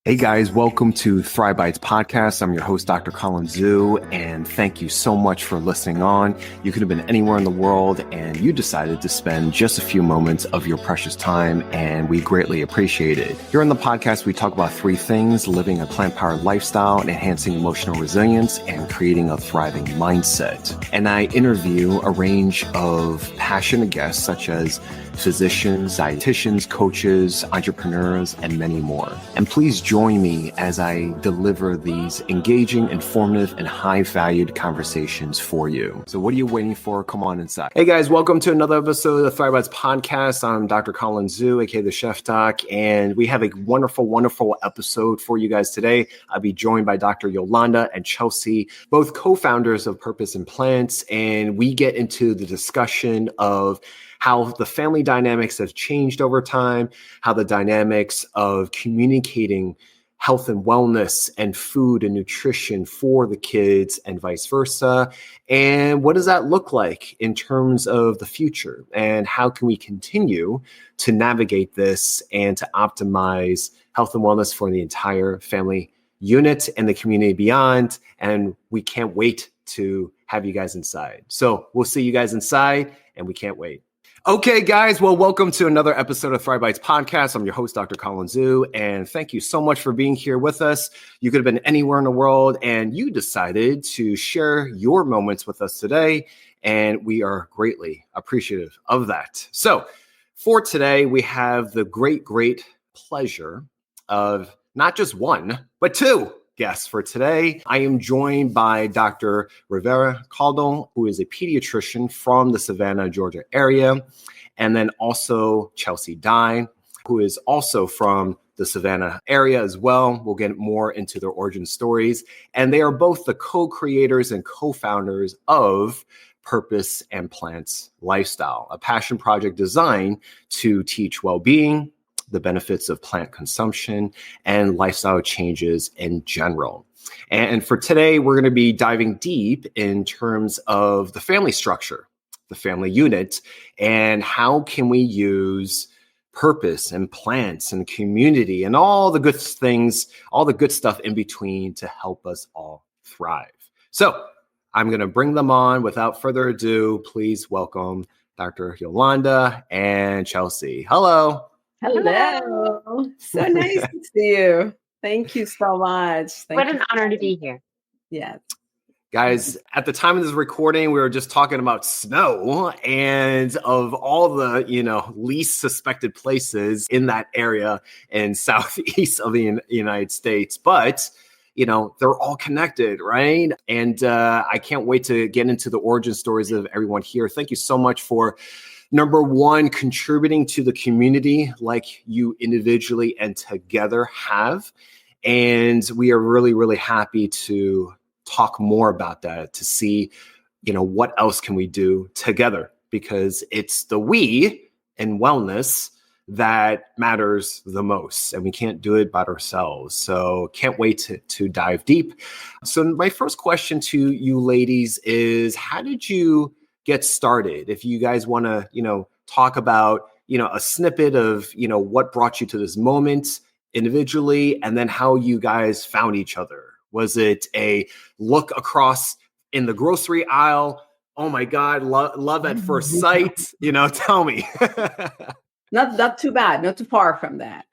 Hey guys, welcome to Thrive Bites Podcast. I'm your host, Dr. Colin Zhu, and thank you so much for listening on. You could have been anywhere in the world and you decided to spend just a few moments of your precious time, and we greatly appreciate it. Here on the podcast, we talk about three things: living a plant-powered lifestyle, enhancing emotional resilience, and creating a thriving mindset. And I interview a range of passionate guests such as physicians, dietitians, coaches, entrepreneurs, and many more. And please join me as I deliver these engaging, informative, and high-valued conversations for you. So what are you waiting for? Come on inside. Hey guys, welcome to another episode of the Thrive Bites Podcast. I'm Dr. Colin Zhu, aka TheChefDoc, and we have a wonderful, wonderful episode for you guys today. I'll be joined by Dr. Yolanda and Chelsea, both co-founders of Purpose and Plants, and we get into the discussion of how the family dynamics have changed over time, how the dynamics of communicating health and wellness and food and nutrition for the kids and vice versa. And what does that look like in terms of the future? And how can we continue to navigate this and to optimize health and wellness for the entire family unit and the community beyond? And we can't wait to have you guys inside. So we'll see you guys inside, and we can't wait. Okay, guys. Well, welcome to another episode of Thrive Bites Podcast. I'm your host, Dr. Colin Zhu, and thank you so much for being here with us. You could have been anywhere in the world, and you decided to share your moments with us today, and we are greatly appreciative of that. So for today, we have the great pleasure of not just one, but two guests for today. I am joined by Dr. Rivera-Caudill, who is a pediatrician from the Savannah, Georgia area, and then also Chelsea Dine, who is also from the Savannah area as well. We'll get more into their origin stories. And they are both the co-creators and co-founders of Purpose and Plants Lifestyle, a passion project designed to teach well-being, the benefits of plant consumption, and lifestyle changes in general. And for today, we're going to be diving deep in terms of the family structure, the family unit, and how can we use purpose and plants and community and all the good things, all the good stuff in between to help us all thrive. So I'm going to bring them on. Without further ado, please welcome Dr. Yolanda and Chelsea. Hello. Hello. So nice to see you. Thank you so much. What an honor to be here. Yes. Guys, at the time of this recording, we were just talking about snow and of all the, least suspected places in that area in southeast of the United States. But, they're all connected, right? And I can't wait to get into the origin stories of everyone here. Thank you so much for number one, contributing to the community like you individually and together have. And we are really, really happy to talk more about that, to see, what else can we do together? Because it's the we in wellness that matters the most, and we can't do it by ourselves. So can't wait to dive deep. So my first question to you ladies is, how did you get started? If you guys want to, talk about, a snippet of, what brought you to this moment individually, and then how you guys found each other. Was it a look across in the grocery aisle? Oh my God, love at first sight. Tell me. Not too bad, not too far from that.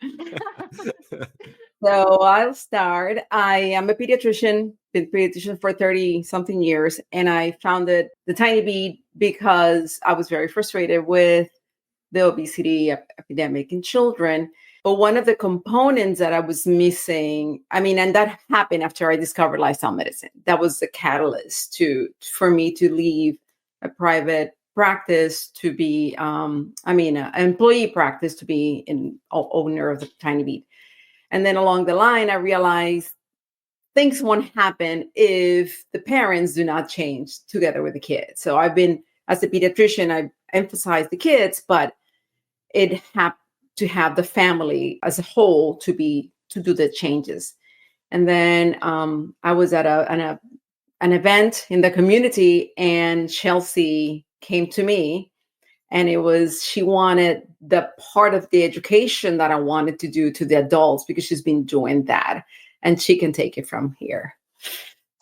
So I'll start. I am a pediatrician, been a pediatrician for 30 something years. And I founded the Tiny Beet because I was very frustrated with the obesity epidemic in children. But one of the components that I was missing, and that happened after I discovered lifestyle medicine. That was the catalyst for me to leave a private practice to be, an employee practice to be an owner of the Tiny Beet. And then along the line, I realized things won't happen if the parents do not change together with the kids. So as a pediatrician, I emphasize the kids, but it had to have the family as a whole to do the changes. And then I was at an event in the community, and Chelsea came to me And she wanted the part of the education that I wanted to do to the adults because she's been doing that and she can take it from here.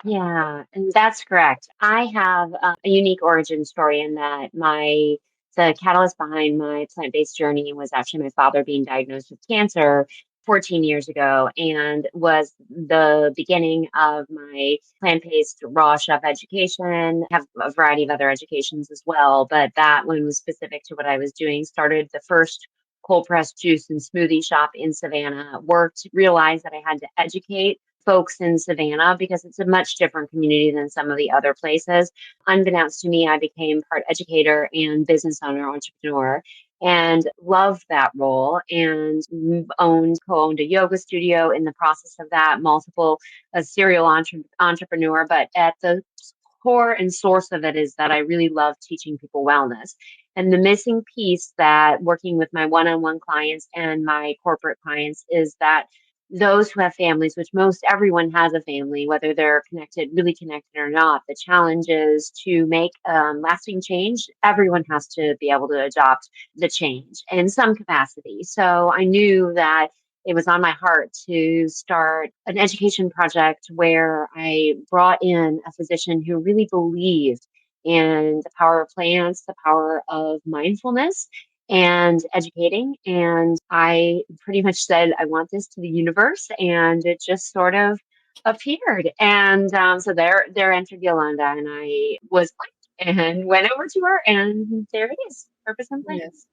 Yeah, and that's correct. I have a unique origin story in that the catalyst behind my plant-based journey was actually my father being diagnosed with cancer 14 years ago, and was the beginning of my plant-based raw chef education. I have a variety of other educations as well, but that one was specific to what I was doing. Started the first cold pressed juice and smoothie shop in Savannah, realized that I had to educate folks in Savannah because it's a much different community than some of the other places. Unbeknownst to me, I became part educator and business owner, entrepreneur, and loved that role, and co-owned a yoga studio in the process of that, a serial entrepreneur. But at the core and source of it is that I really love teaching people wellness. And the missing piece that working with my one-on-one clients and my corporate clients is that those who have families, which most everyone has a family, whether they're really connected or not, the challenge is to make lasting change. Everyone has to be able to adopt the change in some capacity. So I knew that it was on my heart to start an education project where I brought in a physician who really believed in the power of plants, the power of mindfulness, and educating. And I pretty much said, I want this to the universe. And it just sort of appeared. And so there entered Yolanda, and I was and went over to her, and there it is. Purpose and plans.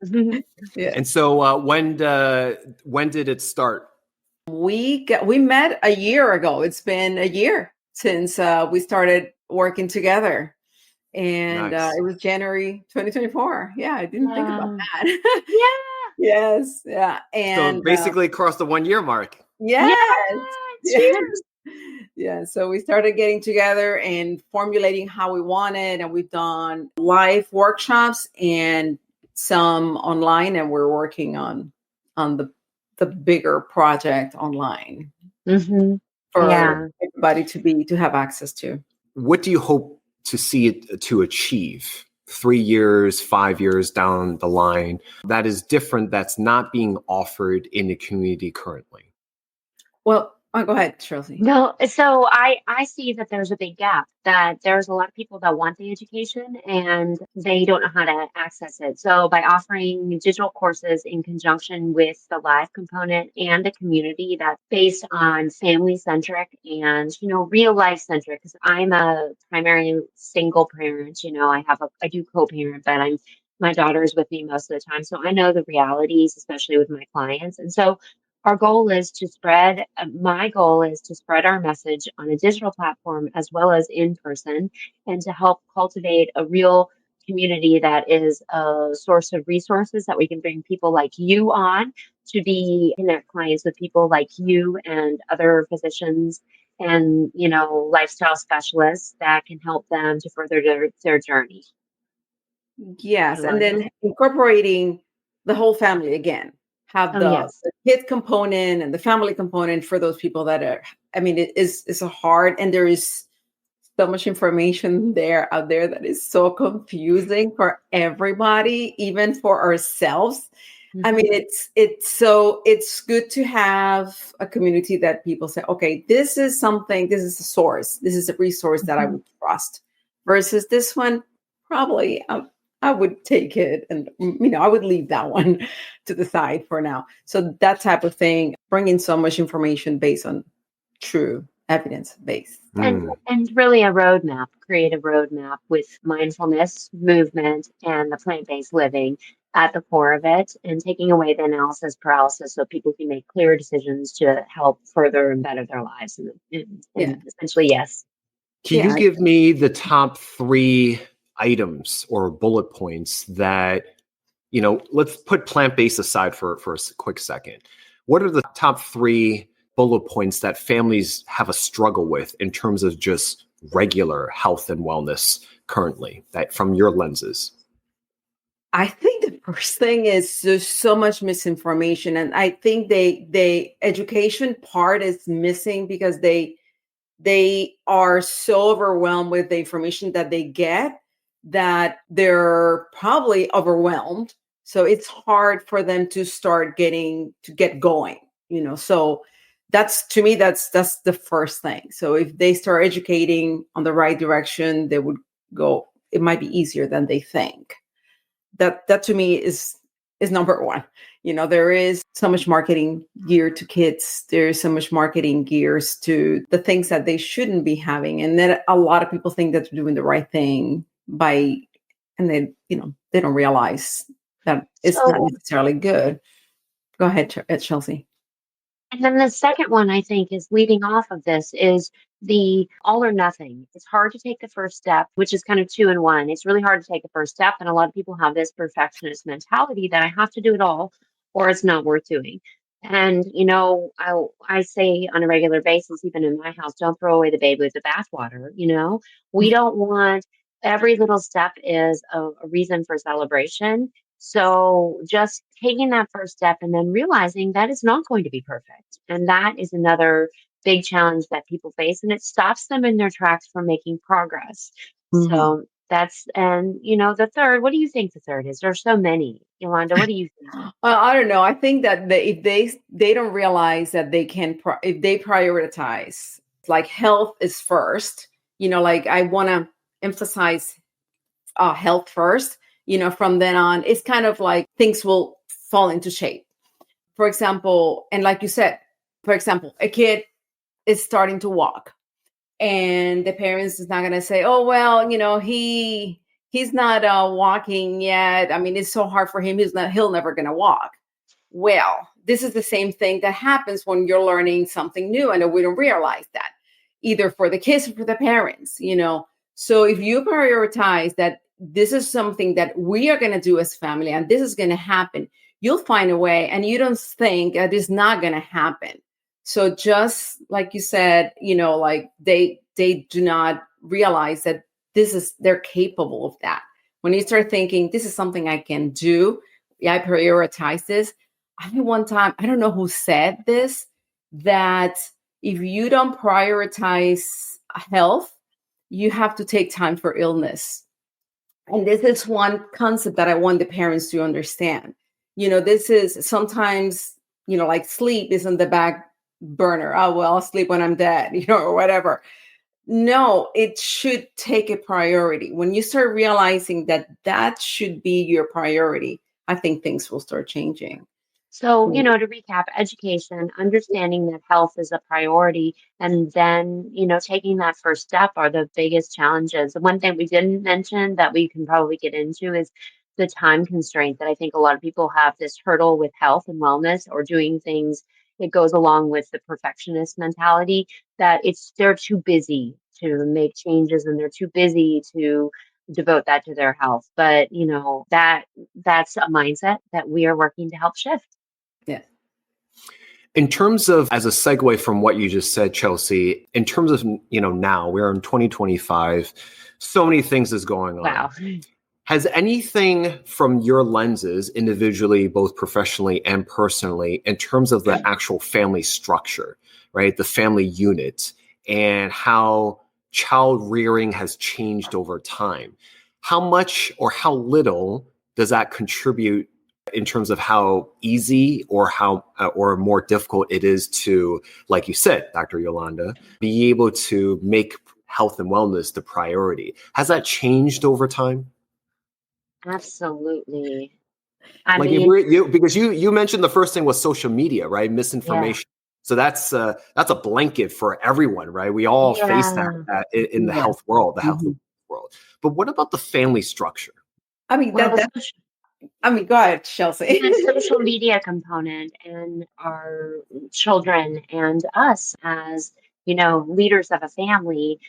Yes. Yeah. And so when did it start? We met a year ago. It's been a year since we started working together. And Nice. it was January 2024. Yeah, I didn't think about that. Yeah. Yes. Yeah. And so basically across the 1 year mark. Yes. Cheers. Yeah. So we started getting together and formulating how we wanted. And we've done live workshops and some online. And we're working on the bigger project online for everybody to have access to. What do you hope to see it to achieve 3 years, 5 years down the line that is different, that's not being offered in the community currently? Well, go ahead, Shirley. No, so I see that there's a big gap, that there's a lot of people that want the education and they don't know how to access it. So by offering digital courses in conjunction with the live component and a community that's based on family centric and, real life centric, because I'm a primary single parent, I do co-parent, but my daughter is with me most of the time. So I know the realities, especially with my clients. And so my goal is to spread our message on a digital platform as well as in person, and to help cultivate a real community that is a source of resources that we can bring people like you on to connect clients with people like you and other physicians and, lifestyle specialists that can help them to further their journey. Yes. And then incorporating the whole family again. Have the kid component and the family component for those people that are, it's hard, and there is so much information out there that is so confusing for everybody, even for ourselves. It's good to have a community that people say, okay, this is a source, this is a resource that I would trust, versus this one, probably I would take it and, I would leave that one to the side for now. So that type of thing, bringing so much information based on true evidence based. And really create a roadmap with mindfulness, movement, and the plant-based living at the core of it, and taking away the analysis paralysis so people can make clear decisions to help further and better their lives. And essentially, yes. Can you give me the top 3 items or bullet points that, let's put plant-based aside for a quick second. What are the top 3 bullet points that families have a struggle with in terms of just regular health and wellness currently, that from your lenses? I think the first thing is there's so much misinformation. And I think the education part is missing because they are so overwhelmed with the information that they get that they're probably overwhelmed. So it's hard for them to get going, So that's, to me, that's the first thing. So if they start educating on the right direction, they would go, it might be easier than they think. That to me is number one. There is so much marketing geared to kids. There's so much marketing gears to the things that they shouldn't be having. And then a lot of people think that they're doing the right thing and then, they don't realize that it's not necessarily good. Go ahead, Chelsea. And then the second one, I think, is leading off of this is the all or nothing. It's hard to take the first step, which is kind of 2 in 1. It's really hard to take the first step. And a lot of people have this perfectionist mentality that I have to do it all or it's not worth doing. And, I say on a regular basis, even in my house, don't throw away the baby with the bathwater. We don't want every little step is a reason for celebration. So just taking that first step and then realizing that it's not going to be perfect. And that is another big challenge that people face. And it stops them in their tracks from making progress. Mm-hmm. So the third, what do you think the third is? There's so many. Yolanda, what do you think? Well, I don't know. I think that if they don't realize that they can, if they prioritize, like health is first, like I want to emphasize health first. From then on, it's kind of like things will fall into shape. For example, and like you said, a kid is starting to walk and the parents is not going to say, oh, well, he's not walking yet. I mean, it's so hard for him. He'll never going to walk. Well, this is the same thing that happens when you're learning something new and we don't realize that either for the kids or for the parents, So if you prioritize that, this is something that we are going to do as family and this is going to happen, you'll find a way and you don't think that it's not going to happen. So just like you said, like they do not realize that they're capable of that. When you start thinking, this is something I can do, I prioritize this. I mean, one time, I don't know who said this, that if you don't prioritize health, you have to take time for illness. And this is one concept that I want the parents to understand. This is sometimes, like sleep is on the back burner. Oh, well, I'll sleep when I'm dead, or whatever. No, it should take a priority. When you start realizing that should be your priority, I think things will start changing. So, to recap, education, understanding that health is a priority, and then, taking that first step are the biggest challenges. The one thing we didn't mention that we can probably get into is the time constraint that I think a lot of people have this hurdle with health and wellness or doing things. It goes along with the perfectionist mentality that they're too busy to make changes and they're too busy to devote that to their health. But, that's a mindset that we are working to help shift. Yeah. In terms of, as a segue from what you just said, Chelsea, in terms of, now we're in 2025, so many things is going on. Wow. Has anything from your lenses individually, both professionally and personally, in terms of the actual family structure, right? The family unit and how child rearing has changed over time. How much or how little does that contribute in terms of how easy or or more difficult it is to, like you said, Dr. Yolanda, be able to make health and wellness the priority? Has that changed over time? Absolutely. Because you mentioned the first thing was social media, right? Misinformation. Yeah. So that's a blanket for everyone, right? We all face that in the health world, the health world. But what about the family structure? I mean, go ahead, Chelsea. The social media component and our children and us as, leaders of a family,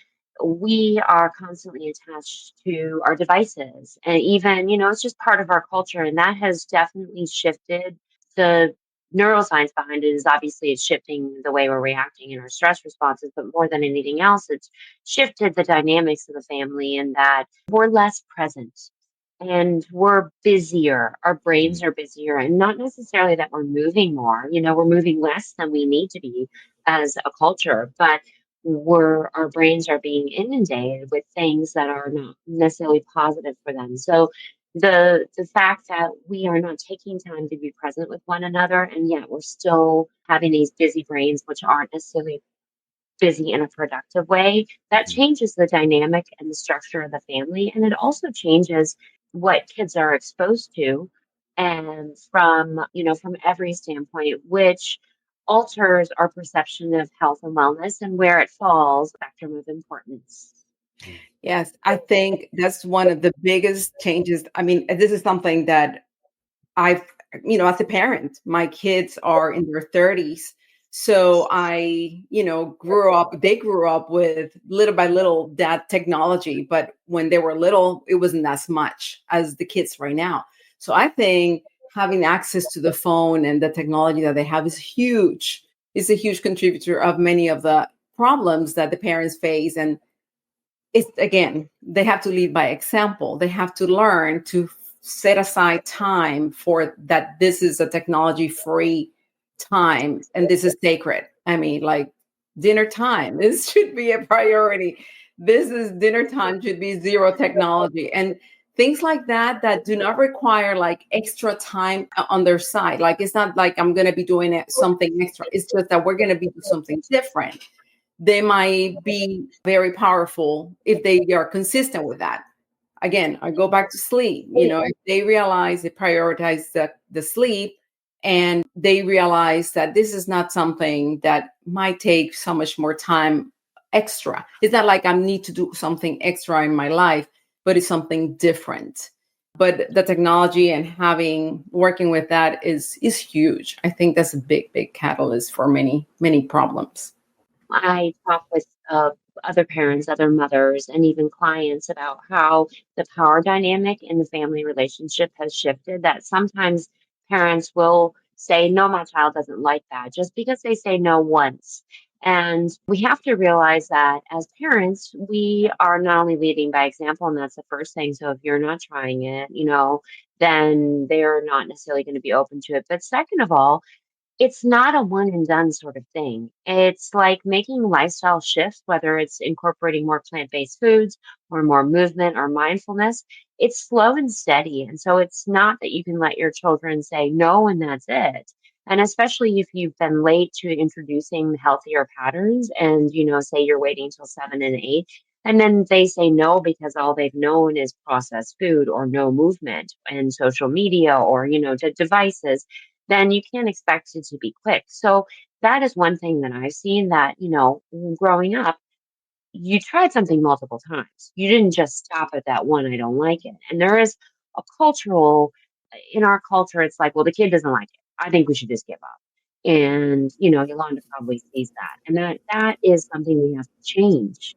we are constantly attached to our devices. And even, it's just part of our culture. And that has definitely shifted. The neuroscience behind it is obviously it's shifting the way we're reacting in our stress responses. But more than anything else, it's shifted the dynamics of the family in that we're less present. And we're busier. Our brains are busier. And not necessarily that we're moving more. We're moving less than we need to be as a culture. But our brains are being inundated with things that are not necessarily positive for them. So the fact that we are not taking time to be present with one another, and yet we're still having these busy brains, which aren't necessarily busy in a productive way, that changes the dynamic and the structure of the family. And it also changes what kids are exposed to, and from every standpoint, which alters our perception of health and wellness and where it falls, spectrum of importance. Yes, I think that's one of the biggest changes. I mean, this is something that I've, as a parent, my kids are in their 30s. So they grew up with little by little that technology. But when they were little, it wasn't as much as the kids right now. So I think having access to the phone and the technology that they have is huge. It's a huge contributor of many of the problems that the parents face. And it's, again, they have to lead by example. They have to learn to set aside time for that. This is a technology free time and this is sacred. I mean, like dinner time, this should be a priority. This is dinner time should be zero technology, and things like that do not require like extra time on their side. Like, it's not like I'm going to be doing something extra. It's just that we're going to be doing something different. They might be very powerful if they are consistent with that. Again, I go back to sleep. If they realize, they prioritize the sleep, and they realize that this is not something that might take so much more time extra. It's not like I need to do something extra in my life, but it's something different. But the technology and working with that is huge. I think that's a big, big catalyst for many, many problems. I talk with other parents, other mothers, and even clients about how the power dynamic in the family relationship has shifted, that sometimes parents will say, no, my child doesn't like that, just because they say no once. And we have to realize that as parents, we are not only leading by example, and that's the first thing. So if you're not trying it, then they're not necessarily going to be open to it. But second of all, it's not a one and done sort of thing. It's like making lifestyle shifts, whether it's incorporating more plant-based foods or more movement or mindfulness. It's slow and steady. And so it's not that you can let your children say no and that's it. And especially if you've been late to introducing healthier patterns and, say you're waiting until 7 and 8, and then they say no because all they've known is processed food or no movement and social media or, devices, then you can't expect it to be quick. So that is one thing that I've seen that, growing up, you tried something multiple times. You didn't just stop at that one, I don't like it. And there is in our culture, it's like, well, the kid doesn't like it. I think we should just give up. And, Yolanda probably sees that. And that is something we have to change,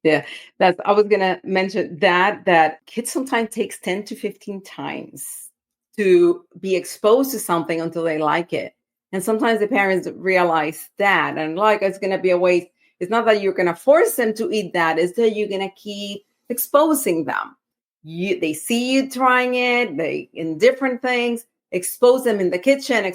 Yeah, I was going to mention that kids sometimes takes 10 to 15 times to be exposed to something until they like it. And sometimes the parents realize that, and like, it's going to be a waste. It's not that you're going to force them to eat that. It's that you're going to keep exposing them. They see you trying it, in different things, expose them in the kitchen,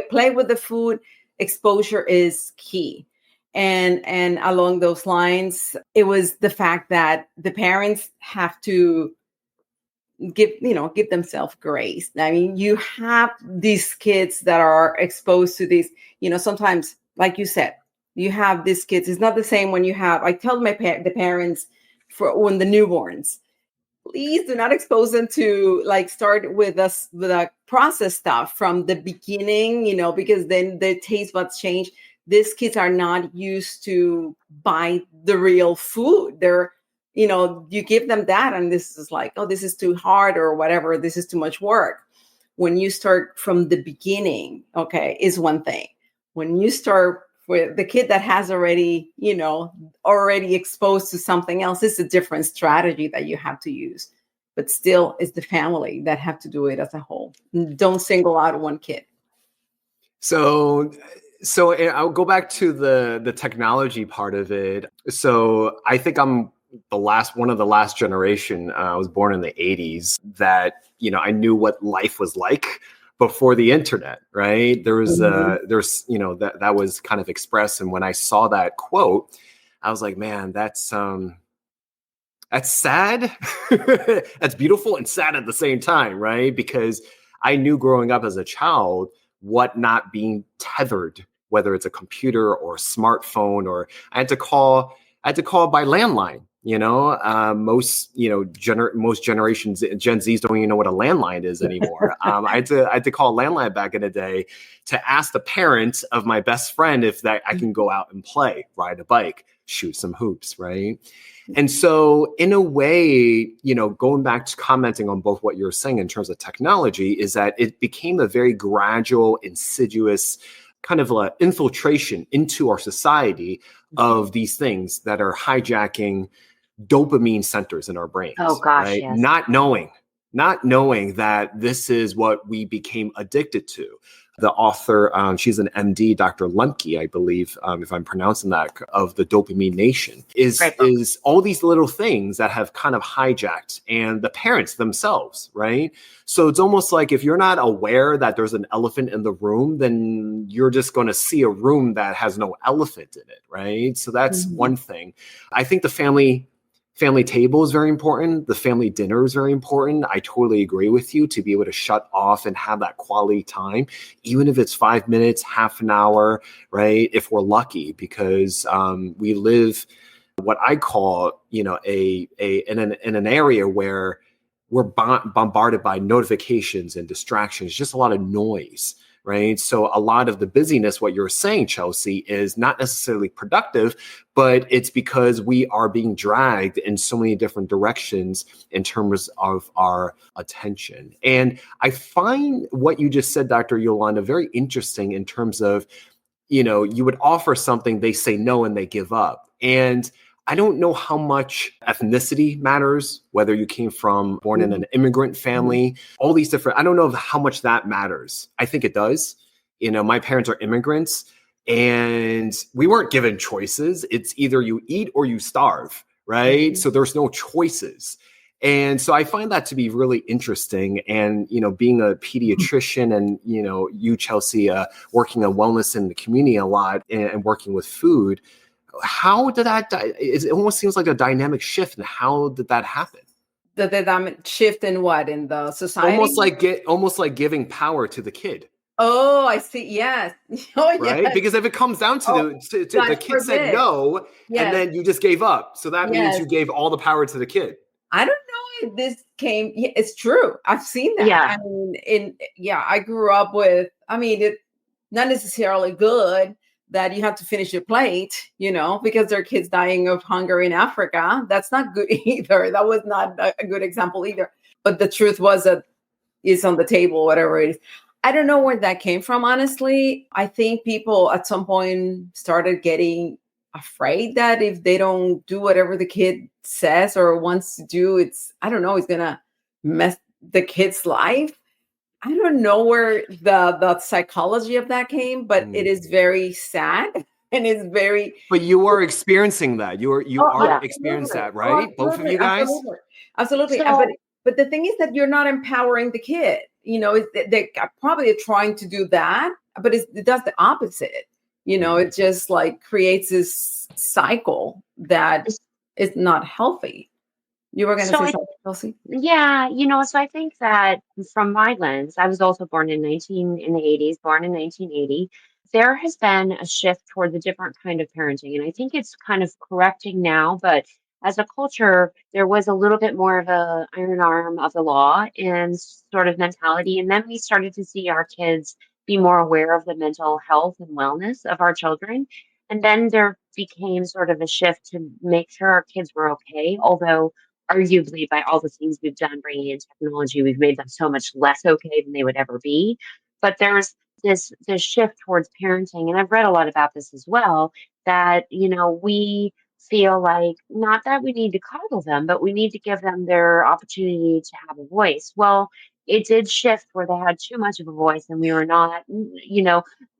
play with the food. Exposure is key. And along those lines, it was the fact that the parents have to give themselves grace. I mean, you have these kids that are exposed to these, sometimes, like you said, you have these kids. It's not the same when I tell the parents when the newborns, please do not expose them to start with the processed stuff from the beginning, because then the taste buds change. These kids are not used to buy the real food. They're, you give them that and this is like, oh, this is too hard or whatever. This is too much work. When you start from the beginning, okay, is one thing. When you start with the kid that has already exposed to something else, it's a different strategy that you have to use. But still, it's the family that have to do it as a whole. Don't single out one kid. So I'll go back to the technology part of it. So I think I'm one of the last generation. I was born in the 80s that, I knew what life was like before the internet, right? Mhm. There's, that was kind of expressed. And when I saw that quote, I was like, man, that's sad. That's beautiful and sad at the same time, right? Because I knew growing up as a child what not being tethered, whether it's a computer or a smartphone, or I had to call by landline. Most most generations, Gen Zs don't even know what a landline is anymore. I had to call landline back in the day to ask the parents of my best friend if that I can go out and play, ride a bike, shoot some hoops, right? And so in a way, going back to commenting on both what you're saying in terms of technology, is that it became a very gradual, insidious kind of infiltration into our society of these things that are hijacking dopamine centers in our Oh brains, gosh, right? yes. Not knowing that this is what we became addicted to. The author, she's an MD, Dr. Lemke, I believe, if I'm pronouncing that, of the Dopamine Nation, Great book. is all these little things that have kind of hijacked, and the parents themselves, right? So it's almost like if you're not aware that there's an elephant in the room, then you're just going to see a room that has no elephant in it, right? So that's one thing. I think the family table is very important. The family dinner is very important. I totally agree with you, to be able to shut off and have that quality time, even if it's 5 minutes, half an hour, right? If we're lucky, because we live what I call, in an area where we're bombarded by notifications and distractions, just a lot of noise. Right. So a lot of the busyness, what you're saying, Chelsea, is not necessarily productive, but it's because we are being dragged in so many different directions in terms of our attention. And I find what you just said, Dr. Yolanda, very interesting in terms of, you would offer something, they say no, and they give up. And I don't know how much ethnicity matters, whether you came from born in an immigrant family, all these different, I don't know how much that matters. I think it does. My parents are immigrants, and we weren't given choices. It's either you eat or you starve, right? So there's no choices. And so I find that to be really interesting. And, being a pediatrician and, you, Chelsea, working on wellness in the community a lot and working with food, how did that, it almost seems like a dynamic shift. And how did that happen? The dynamic shift in what? In the society? Almost like giving power to the kid. Oh, I see. Yes. Oh, Right? yes. Because if it comes down to the God kid said forbid. no, and Yes. then you just gave up. So that means Yes. you gave all the power to the kid. I don't know if this came. Yeah, it's true. I've seen that. Yeah. I mean, I grew up with. I mean, it not necessarily good that you have to finish your plate, because there are kids dying of hunger in Africa. That's not good either. That was not a good example either. But the truth was that it's on the table, whatever it is. I don't know where that came from, honestly. I think people at some point started getting afraid that if they don't do whatever the kid says or wants to do, it's going to mess the kid's life. I don't know where the psychology of that came, but it is very sad and it's very. But you are experiencing that. You are experiencing that, right? Oh, Both of you guys. Absolutely. So, But the thing is that you're not empowering the kid. They probably are trying to do that, but it does the opposite. It just like creates this cycle that is not healthy. You were going to say something, Chelsea? Yeah, so I think that from my lens, I was also born in the 80s, born in 1980. There has been a shift towards a different kind of parenting, and I think it's kind of correcting now, but as a culture, there was a little bit more of a iron arm of the law and sort of mentality, and then we started to see our kids be more aware of the mental health and wellness of our children. And then there became sort of a shift to make sure our kids were okay, although arguably by all the things we've done bringing in technology, we've made them so much less okay than they would ever be. But there's this shift towards parenting, and I've read a lot about this as well, that we feel like not that we need to coddle them, but we need to give them their opportunity to have a voice. Well, it did shift where they had too much of a voice, and we were not,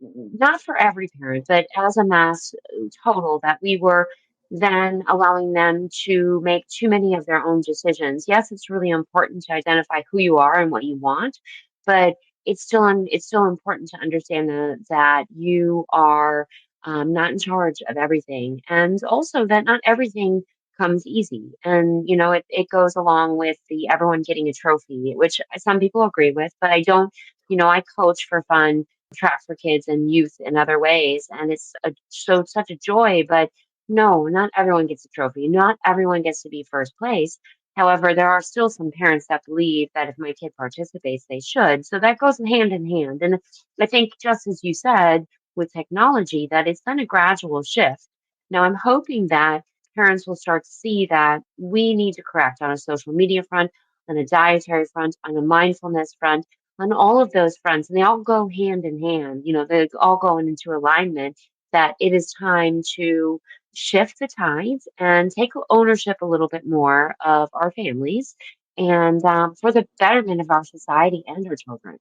not for every parent, but as a mass total, that we were then allowing them to make too many of their own decisions. Yes, it's really important to identify who you are and what you want, but it's still important to understand that you are not in charge of everything, and also that not everything comes easy. And it goes along with the everyone getting a trophy, which some people agree with, but I don't. I coach for fun, track for kids and youth in other ways, and it's such a joy. But no, not everyone gets a trophy. Not everyone gets to be first place. However, there are still some parents that believe that if my kid participates, they should. So that goes hand in hand. And I think, just as you said, with technology, that it's been a gradual shift. Now, I'm hoping that parents will start to see that we need to correct on a social media front, on a dietary front, on a mindfulness front, on all of those fronts. And they all go hand in hand. They all go into alignment, that it is time to shift the tides and take ownership a little bit more of our families, and for the betterment of our society and our children.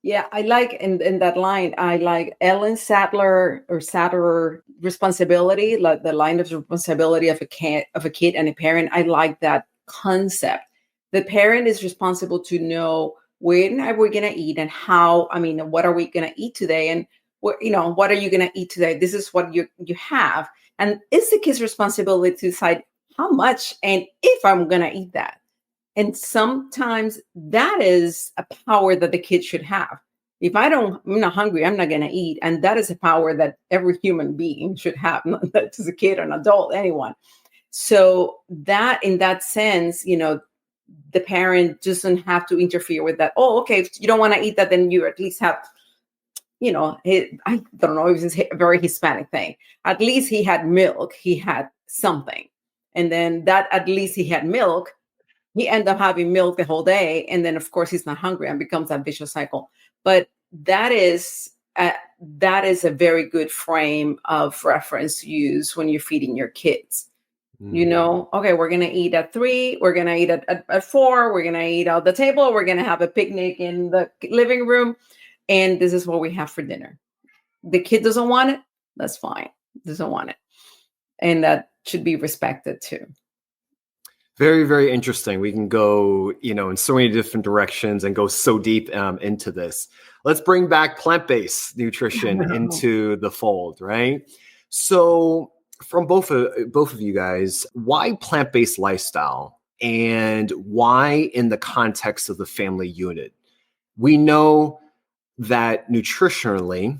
Yeah, I like in that line, I like Ellen Sadler responsibility, like the line of responsibility of a kid and a parent. I like that concept. The parent is responsible to know when are we gonna eat and how, what are we gonna eat today? And what are you gonna eat today? This is what you have. And it's the kid's responsibility to decide how much and if I'm gonna eat that. And sometimes that is a power that the kid should have. If I'm not hungry, I'm not going to eat. And that is a power that every human being should have, not just a kid or an adult, anyone. So that, in that sense, the parent doesn't have to interfere with that. Oh, okay, if you don't want to eat that, then you at least have, I don't know if it's a very Hispanic thing. At least he had milk. He had something. And then that, at least he had milk. He ended up having milk the whole day. And then, of course, he's not hungry and becomes that vicious cycle. But that is a very good frame of reference to use when you're feeding your kids. Okay, we're going to eat at 3. We're going to eat at 4. We're going to eat at the table. We're going to have a picnic in the living room. And this is what we have for dinner. The kid doesn't want it. That's fine. Doesn't want it. And that should be respected too. Very, very interesting. We can go, in so many different directions and go so deep into this. Let's bring back plant-based nutrition into the fold, right? So from both of you guys, why plant-based lifestyle, and why in the context of the family unit? We know that nutritionally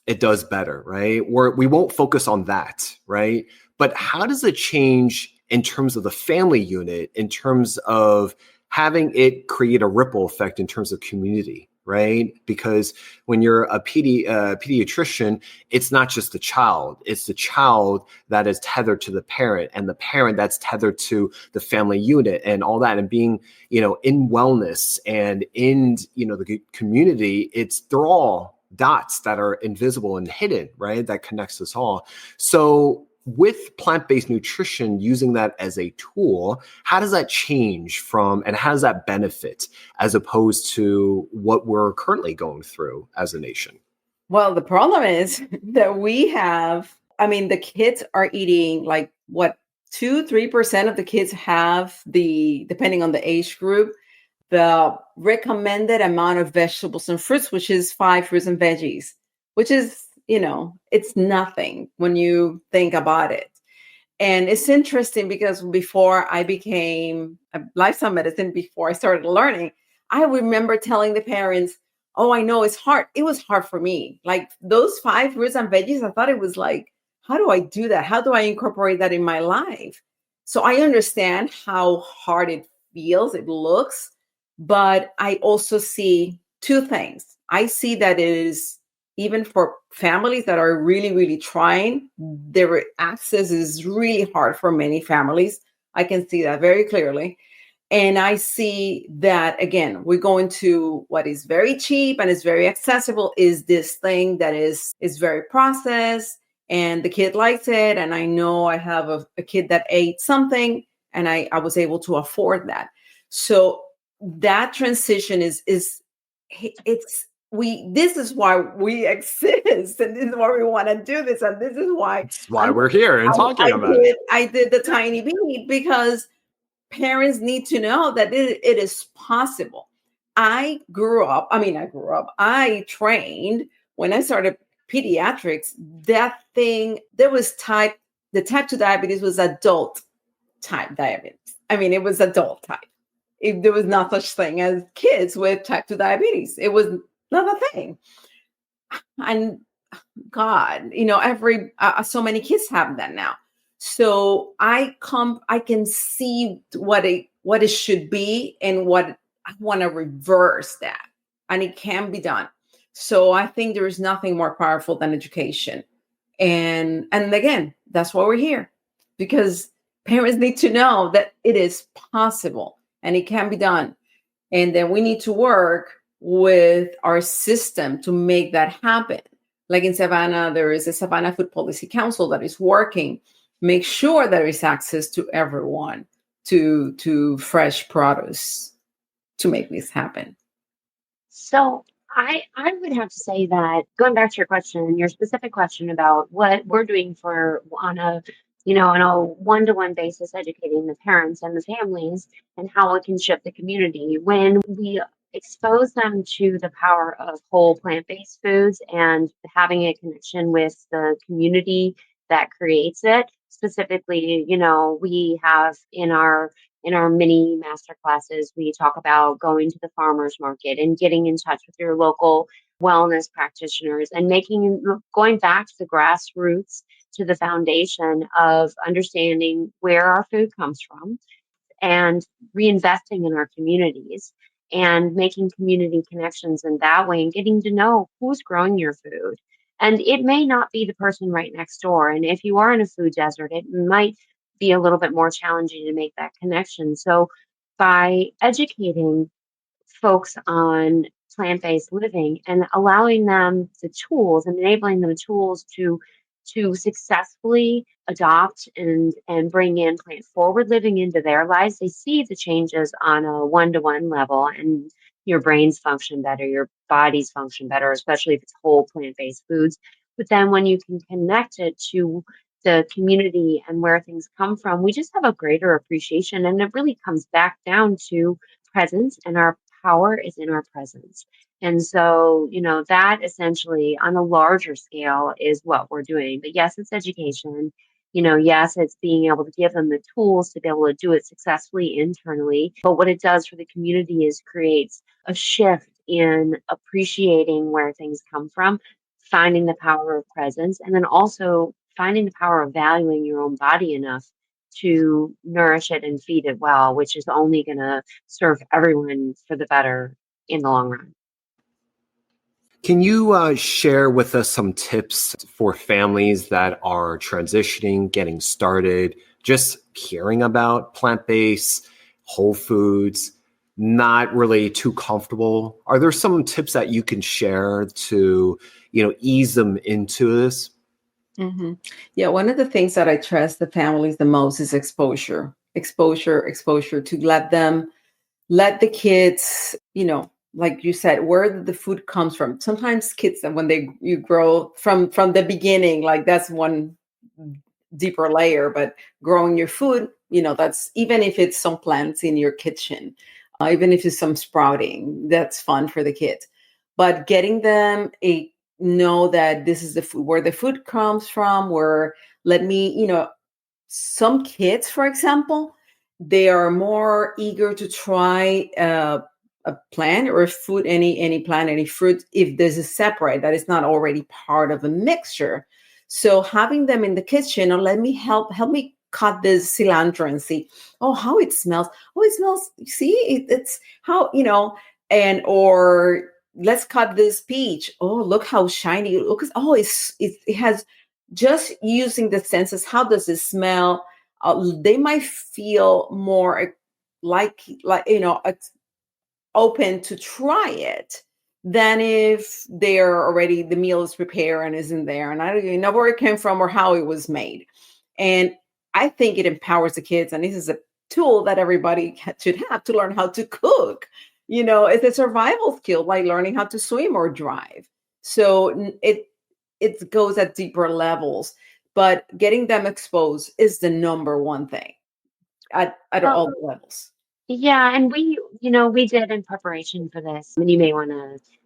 it does better, right? We won't focus on that, right? But how does it change in terms of the family unit, in terms of having it create a ripple effect in terms of community, right? Because when you're a pediatrician, it's not just the child, it's the child that is tethered to the parent, and the parent that's tethered to the family unit and all that. And being, in wellness and in, the community, they're all dots that are invisible and hidden, right? That connects us all. So with plant-based nutrition, using that as a tool, how does that change and how does that benefit as opposed to what we're currently going through as a nation? Well, the problem is that the kids are eating 2-3% of the kids have depending on the age group, the recommended amount of vegetables and fruits, which is 5 fruits and veggies, which is it's nothing when you think about it. And it's interesting because before I became a lifestyle medicine, before I started learning, I remember telling the parents, oh, I know it's hard. It was hard for me. Like those 5 fruits and veggies, I thought it was like, how do I do that? How do I incorporate that in my life? So I understand how hard it feels, it looks, but I also see 2 things. I see that it is, even for families that are really, really trying, their access is really hard for many families. I can see that very clearly. And I see that, again, we go into what is very cheap and is very accessible is this thing that is very processed, and the kid likes it. And I know I have a kid that ate something, and I was able to afford that. So that transition this is why we exist, and this is why we want to do this, and this is why we're here and talking about it. I did the Tiny Beet because parents need to know that it is possible. I trained when I started pediatrics, the type 2 diabetes was adult type diabetes. I mean, it was adult type. There was not such thing as kids with type 2 diabetes. It was not a thing. And God, so many kids have that now. So I can see what it should be and what I want to reverse that. And it can be done. So I think there is nothing more powerful than education. And again, that's why we're here, because parents need to know that it is possible and it can be done. And then we need to work with our system to make that happen. Like in Savannah, there is a Savannah Food Policy Council that is working, make sure there is access to everyone to fresh produce to make this happen. So I would have to say that, going back to your question, your specific question about what we're doing on a one-to-one basis, educating the parents and the families and how it can shift the community. When we expose them to the power of whole plant-based foods and having a connection with the community that creates it, specifically, we have in our mini master classes, we talk about going to the farmers market and getting in touch with your local wellness practitioners and going back to the grassroots, to the foundation of understanding where our food comes from and reinvesting in our communities and making community connections in that way and getting to know who's growing your food. And it may not be the person right next door. And if you are in a food desert, it might be a little bit more challenging to make that connection. So by educating folks on plant-based living and allowing them the tools and enabling them tools to successfully adopt and bring in plant forward living into their lives, they see the changes on a one-to-one level, and your brains function better, your bodies function better, especially if it's whole plant-based foods. But then when you can connect it to the community and where things come from, we just have a greater appreciation. And it really comes back down to presence, and our power is in our presence. And so, that essentially on a larger scale is what we're doing. But yes, it's education. Yes, it's being able to give them the tools to be able to do it successfully internally. But what it does for the community is creates a shift in appreciating where things come from, finding the power of presence, and then also finding the power of valuing your own body enough to nourish it and feed it well, which is only going to serve everyone for the better in the long run. Can you share with us some tips for families that are transitioning, getting started, just hearing about plant-based, whole foods, not really too comfortable? Are there some tips that you can share to, ease them into this? Mm-hmm. Yeah, one of the things that I trust the families the most is exposure to let the kids, like you said, where the food comes from. Sometimes kids, when you grow from the beginning, like that's one deeper layer, but growing your food, that's even if it's some plants in your kitchen, even if it's some sprouting, that's fun for the kids. But getting them know that this is the food, where the food comes from, some kids, for example, they are more eager to try a plant or a food, any plant, any fruit, if this is separate, that is not already part of a mixture. So having them in the kitchen, or let me help me cut this cilantro and see, how it smells. Oh, it smells, see, it's how, or let's cut this peach. Oh, look how shiny it looks. Oh, it has, just using the senses. How does it smell? They might feel more open to try it than if the meal is prepared and isn't there, and I don't even know where it came from or how it was made. And I think it empowers the kids, and this is a tool that everybody should have to learn how to cook. It's a survival skill, like learning how to swim or drive. So it goes at deeper levels, but getting them exposed is the number one thing at all levels. Yeah, and we We did in preparation for this, and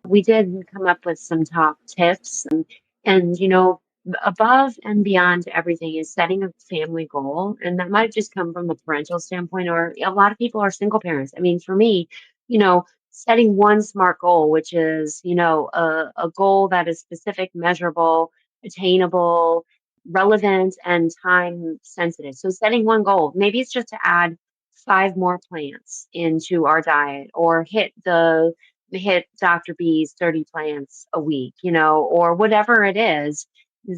we did come up with some top tips and above and beyond everything is setting a family goal. And that might just come from a parental standpoint, or a lot of people are single parents. I mean, for me, setting one SMART goal, which is, a goal that is specific, measurable, attainable, relevant, and time sensitive. So setting one goal, maybe it's just to add 5 more plants into our diet, or hit Dr. B's 30 plants a week, or whatever it is,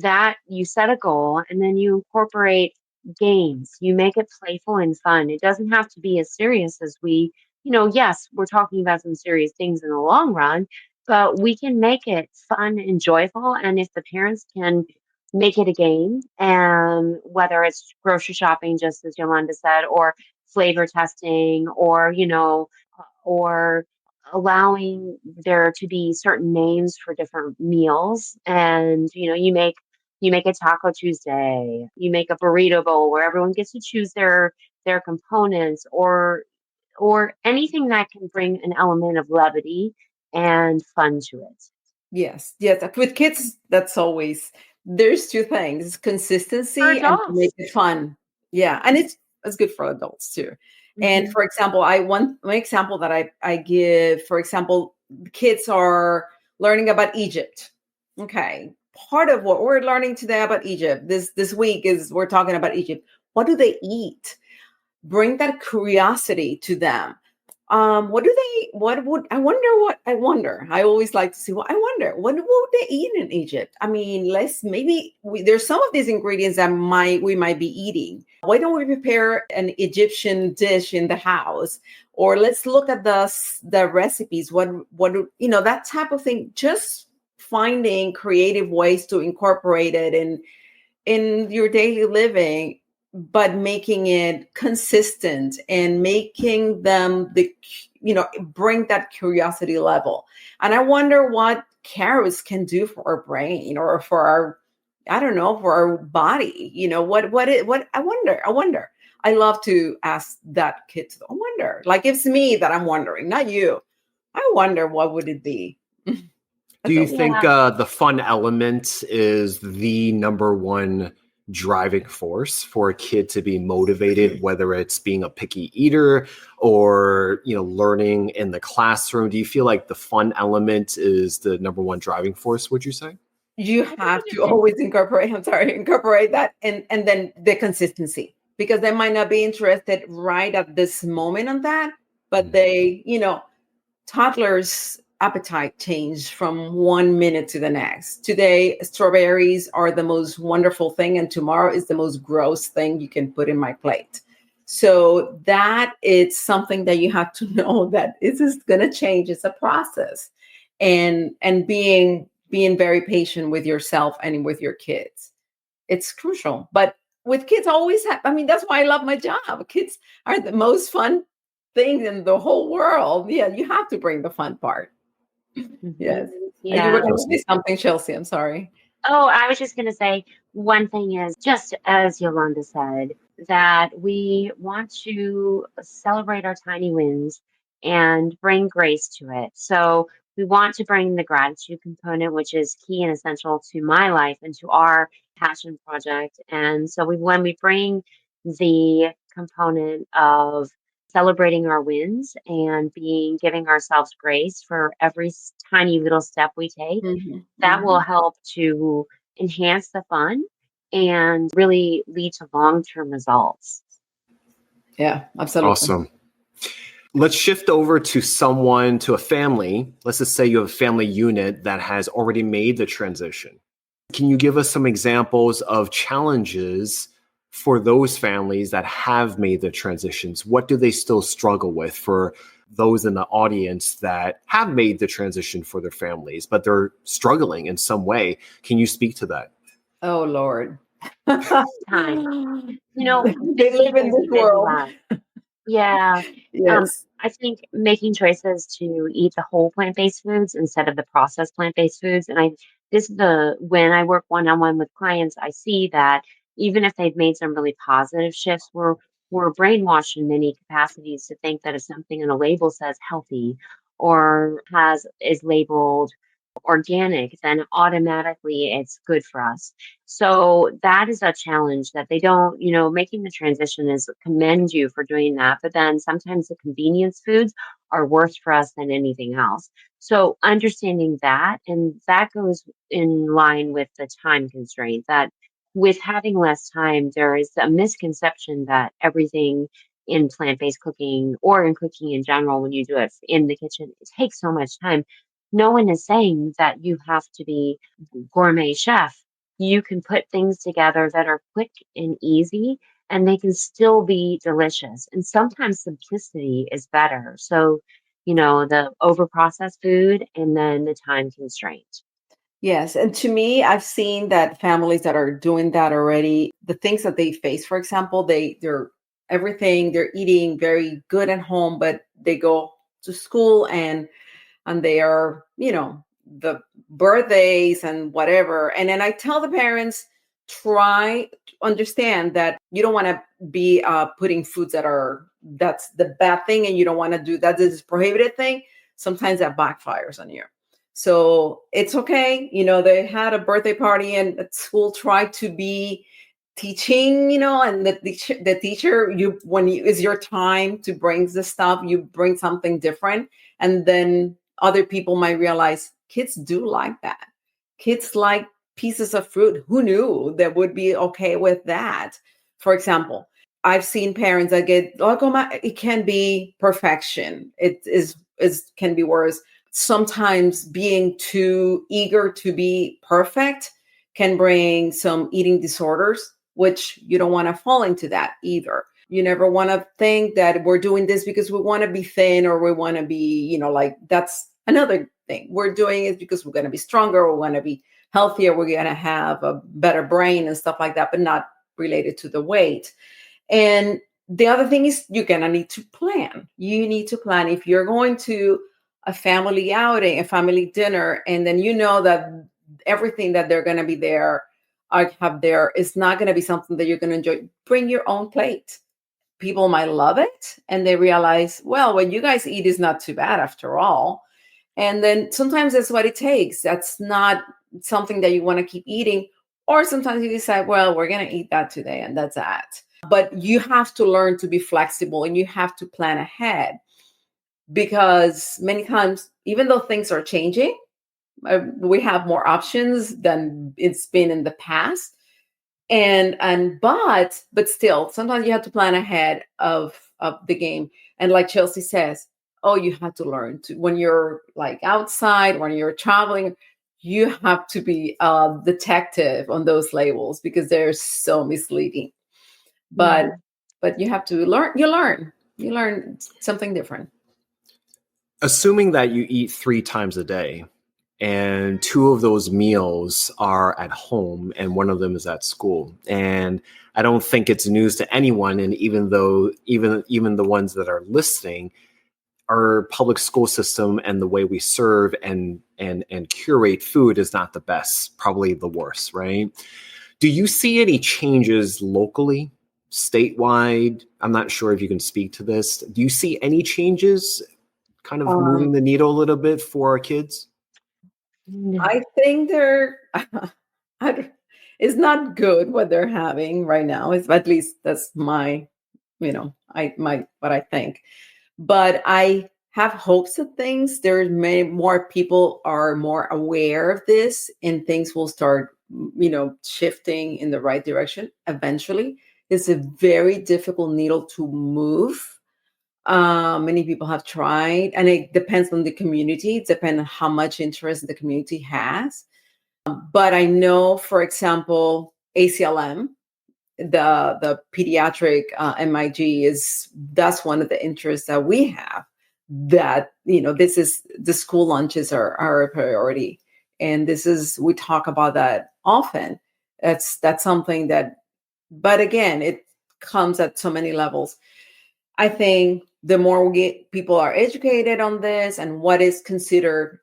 that you set a goal and then you incorporate games. You make it playful and fun. It doesn't have to be as serious as yes, we're talking about some serious things in the long run, but we can make it fun and joyful. And if the parents can make it a game, and whether it's grocery shopping, just as Yolanda said, or flavor testing, or allowing there to be certain names for different meals. And, you make a Taco Tuesday, you make a burrito bowl where everyone gets to choose their components, or anything that can bring an element of levity and fun to it. Yes. With kids, there's two things: consistency For and to adults. make it fun. Yeah, and it's good for adults too. And for example, one example that I give, for example, kids are learning about Egypt. Okay, part of what we're learning today about Egypt this week is we're talking about Egypt. What do they eat? Bring that curiosity to them. I wonder. I always like to see what would they eat in Egypt? I mean, there's some of these ingredients that we might be eating. Why don't we prepare an Egyptian dish in the house? Or let's look at the recipes. That type of thing. Just finding creative ways to incorporate it in your daily living, but making it consistent and making them bring that curiosity level. And I wonder what carrots can do for our brain, or for our, for our body. I wonder. I love to ask that kid. I wonder, like, it's me that I'm wondering, not you. I wonder, what would it be? Do you think the fun element is the number one driving force for a kid to be motivated, whether it's being a picky eater or, learning in the classroom? Do you feel like the fun element is the number one driving force, would you say? You have to always incorporate that, and then the consistency, because they might not be interested right at this moment on that, but they, toddlers' appetite change from 1 minute to the next. Today, strawberries are the most wonderful thing, and tomorrow is the most gross thing you can put in my plate. So that is something that you have to know, that this is going to change. It's a process, and being very patient with yourself and with your kids. It's crucial. But with kids, that's why I love my job. Kids are the most fun thing in the whole world. Yeah, you have to bring the fun part. Yes. Yeah. And you were going to say something, Chelsea. I'm sorry. Oh, I was just going to say, one thing is, just as Yolanda said, that we want to celebrate our tiny wins and bring grace to it. So we want to bring the gratitude component, which is key and essential to my life and to our passion project. And so when we bring the component of celebrating our wins and giving ourselves grace for every tiny little step we take, that will help to enhance the fun and really lead to long-term results. Yeah, absolutely. Awesome. Let's shift over to a family. Let's just say you have a family unit that has already made the transition. Can you give us some examples of challenges for those families that have made the transitions? What do they still struggle with for those in the audience that have made the transition for their families, but they're struggling in some way? Can you speak to that? Oh, Lord. Time. They live in this world. Yeah. Yes. I think making choices to eat the whole plant-based foods instead of the processed plant-based foods. And when I work one-on-one with clients, I see that even if they've made some really positive shifts, we're we're brainwashed in many capacities to think that if something on a label says healthy or is labeled organic, then automatically it's good for us. So that is a challenge that they don't, making the transition is commend you for doing that. But then sometimes the convenience foods are worse for us than anything else. So understanding that, and that goes in line with the time constraint, that with having less time, there is a misconception that everything in plant-based cooking or in cooking in general, when you do it in the kitchen, it takes so much time. No one is saying that you have to be gourmet chef. You can put things together that are quick and easy, and they can still be delicious. And sometimes simplicity is better. So, the over-processed food and then the time constraint. Yes. And to me, I've seen that families that are doing that already, the things that they face, for example, they're everything, they're eating very good at home, but they go to school and they are, the birthdays and whatever. And then I tell the parents, try to understand that you don't want to be putting foods that's the bad thing, and you don't want to do that. This is prohibited thing. Sometimes that backfires on you. So it's okay. They had a birthday party and at school tried to be teaching, and the teacher, it's your time to bring the stuff, you bring something different. And then other people might realize kids do like that. Kids like pieces of fruit. Who knew they would be okay with that? For example, I've seen parents that get glaucoma. It can be perfection. It can be worse. Sometimes being too eager to be perfect can bring some eating disorders, which you don't want to fall into that either. You never want to think that we're doing this because we want to be thin or we want to be, that's another thing. We're doing it because we're going to be stronger, we want to be healthier, we're going to have a better brain and stuff like that, but not related to the weight. And the other thing is you're going to need to plan. You need to plan if you're going to a family outing, a family dinner, and then that everything that they're going to be there, is not going to be something that you're going to enjoy. Bring your own plate. People might love it, and they realize, well, what you guys eat is not too bad after all. And then sometimes that's what it takes. That's not something that you want to keep eating. Or sometimes you decide, well, we're going to eat that today, and that's that. But you have to learn to be flexible, and you have to plan ahead. Because many times, even though things are changing, we have more options than it's been in the past. But still, sometimes you have to plan ahead of the game. And like Chelsea says, you have to learn to, when you're like outside, when you're traveling, you have to be a detective on those labels because they're so misleading. But you have to learn. You learn something different. Assuming that you eat 3 times a day and 2 of those meals are at home and 1 of them is at school. And I don't think it's news to anyone. And even the ones that are listening, our public school system and the way we serve and curate food is not the best, probably the worst, right? Do you see any changes locally, statewide? I'm not sure if you can speak to this. Do you see any changes kind of moving the needle a little bit for our kids? I think it's not good what they're having right now. At least that's my, what I think. But I have hopes of things. There's many more people are more aware of this, and things will start, shifting in the right direction eventually. It's a very difficult needle to move. Many people have tried, and it depends on the community. It depends on how much interest the community has. But I know, for example, ACLM, the pediatric MIG that's one of the interests that we have. That this is the school lunches are a priority, and we talk about that often. That's something that, but again, it comes at so many levels. I think the more people are educated on this and what is considered,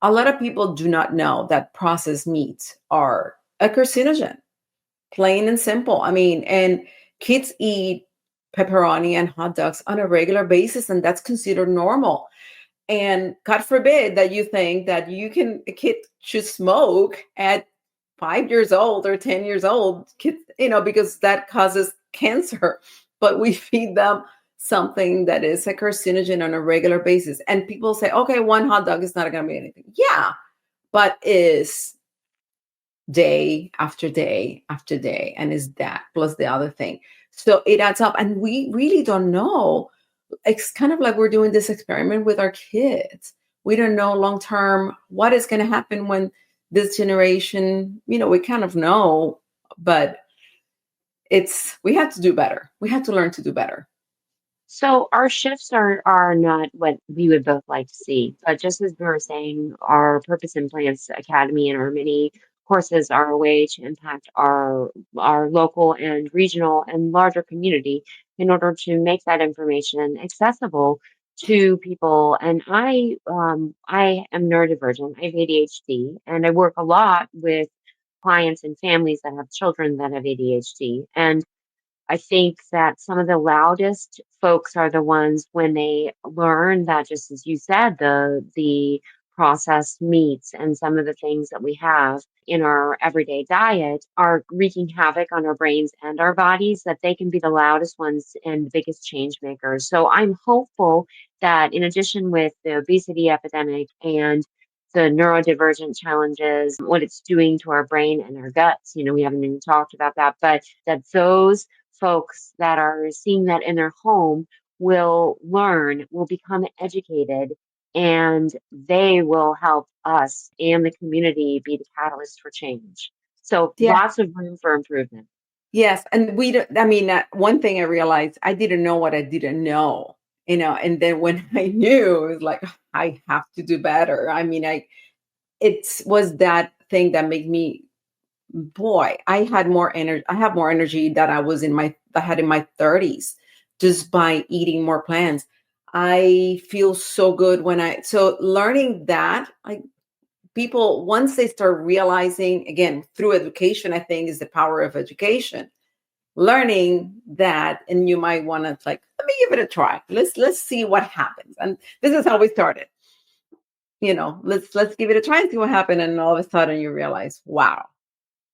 a lot of people do not know that processed meats are a carcinogen, plain and simple. I mean, and kids eat pepperoni and hot dogs on a regular basis, and that's considered normal. And God forbid that you think that a kid should smoke at 5 years old or 10 years old, kids, because that causes cancer. But we feed them something that is a carcinogen on a regular basis. And people say, okay, one hot dog is not going to be anything. Yeah, but is day after day after day. And is that plus the other thing. So it adds up. And we really don't know. It's kind of like we're doing this experiment with our kids. We don't know long term what is going to happen when this generation, we kind of know, but we have to do better. We have to learn to do better. So our shifts are not what we would both like to see. But just as we were saying, our Purpose Implants Academy and our mini courses are a way to impact our local and regional and larger community in order to make that information accessible to people. And I am neurodivergent. I have ADHD, and I work a lot with clients and families that have children that have ADHD. And I think that some of the loudest folks are the ones when they learn that, just as you said, the processed meats and some of the things that we have in our everyday diet are wreaking havoc on our brains and our bodies, that they can be the loudest ones and the biggest change makers. So I'm hopeful that in addition with the obesity epidemic and the neurodivergent challenges, what it's doing to our brain and our guts, we haven't even talked about that, but that those folks that are seeing that in their home will become educated, and they will help us and the community be the catalyst for change. So lots of room for improvement. Yes. And one thing I realized, I didn't know what I didn't know, and then when I knew, it was like, I have to do better. It was that thing that made me, boy, I had more energy. I have more energy that I had in my 30s just by eating more plants. I feel so good so learning that, like, people, once they start realizing, again, through education, I think is the power of education, learning that, and you might want to, like, let me give it a try. Let's see what happens. And this is how we started. Let's give it a try and see what happened. And all of a sudden you realize, wow,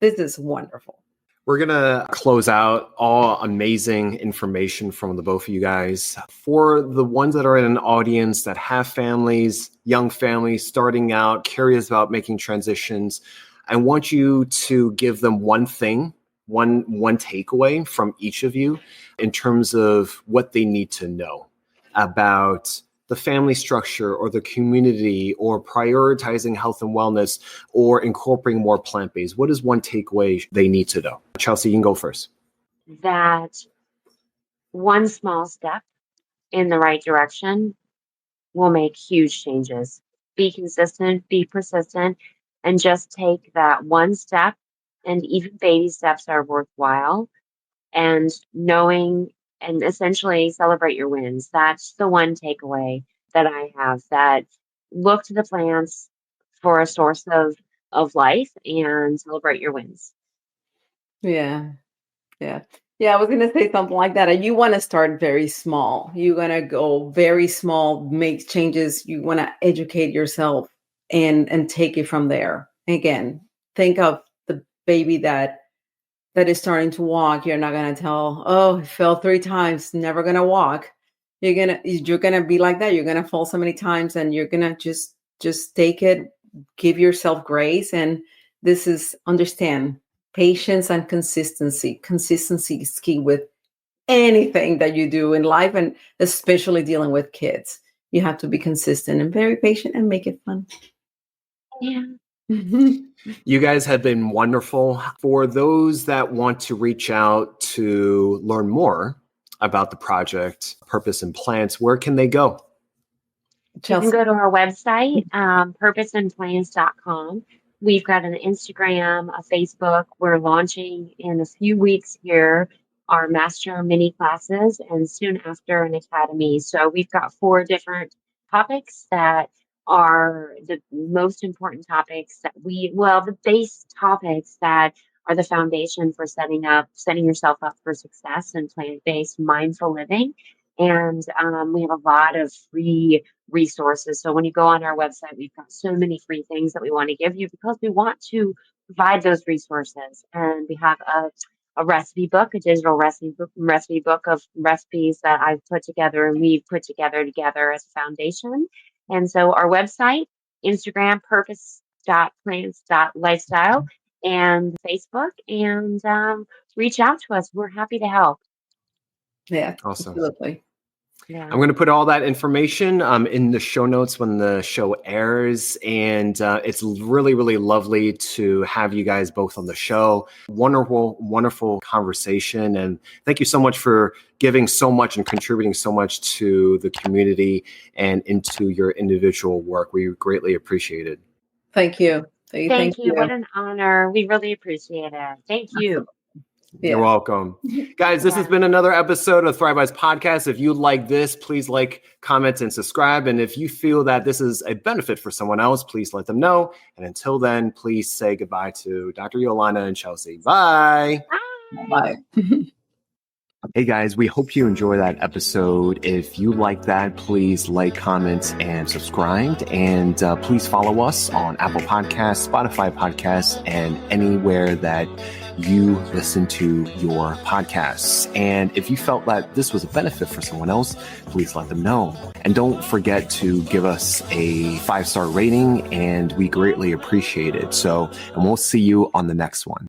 this is wonderful. We're going to close out. All amazing information from the both of you guys. For the ones that are in an audience that have families, young families starting out, curious about making transitions, I want you to give them one thing, one takeaway from each of you in terms of what they need to know about the family structure or the community or prioritizing health and wellness or incorporating more plant-based. What is one takeaway they need to know? Chelsea, you can go first. That one small step in the right direction will make huge changes. Be consistent, be persistent, and just take that one step, and even baby steps are worthwhile, and knowing and essentially celebrate your wins. That's the one takeaway that I have, that look to the plants for a source of life and celebrate your wins. Yeah. I was going to say something like that. You want to start very small. You're going to go very small, make changes. You want to educate yourself and take it from there. Again, think of the baby that is starting to walk. You're not going to tell, oh, I fell 3 times, never going to walk. You're going to be like that. You're going to fall so many times, and you're going to just take it, give yourself grace. And this is, understand, patience and consistency. Consistency is key with anything that you do in life, and especially dealing with kids. You have to be consistent and very patient and make it fun. Yeah. You guys have been wonderful. For those that want to reach out to learn more about the project, Purpose Implants, where can they go? Chelsea. You can go to our website, purposeimplants.com. We've got an Instagram, a Facebook. We're launching in a few weeks here our master mini classes, and soon after an academy. So we've got 4 different topics that are the most important topics that the base topics that are the foundation for setting yourself up for success in plant-based mindful living. And we have a lot of free resources. So when you go on our website, we've got so many free things that we want to give you because we want to provide those resources. And we have a recipe book, a digital recipe book of recipes that I've put together and we've put together as a foundation. And so our website, Instagram, purpose.plants.lifestyle, and Facebook, and reach out to us. We're happy to help. Yeah, Awesome. absolutely. Yeah. I'm going to put all that information in the show notes when the show airs. And it's really, really lovely to have you guys both on the show. Wonderful, wonderful conversation. And thank you so much for giving so much and contributing so much to the community and into your individual work. We greatly appreciate it. Thank you. Thank you. What an honor. We really appreciate it. Thank you. Yeah. You're welcome. Guys, this has been another episode of Thrive Bites Podcast. If you like this, please like, comment, and subscribe. And if you feel that this is a benefit for someone else, please let them know. And until then, please say goodbye to Dr. Yolanda and Chelsea. Bye. Bye. Hey guys, we hope you enjoy that episode. If you like that, please like, comment, and subscribe. And please follow us on Apple Podcasts, Spotify Podcasts, and anywhere that you listen to your podcasts. And if you felt that this was a benefit for someone else, please let them know. And don't forget to give us a 5-star rating, and we greatly appreciate it. And we'll see you on the next one.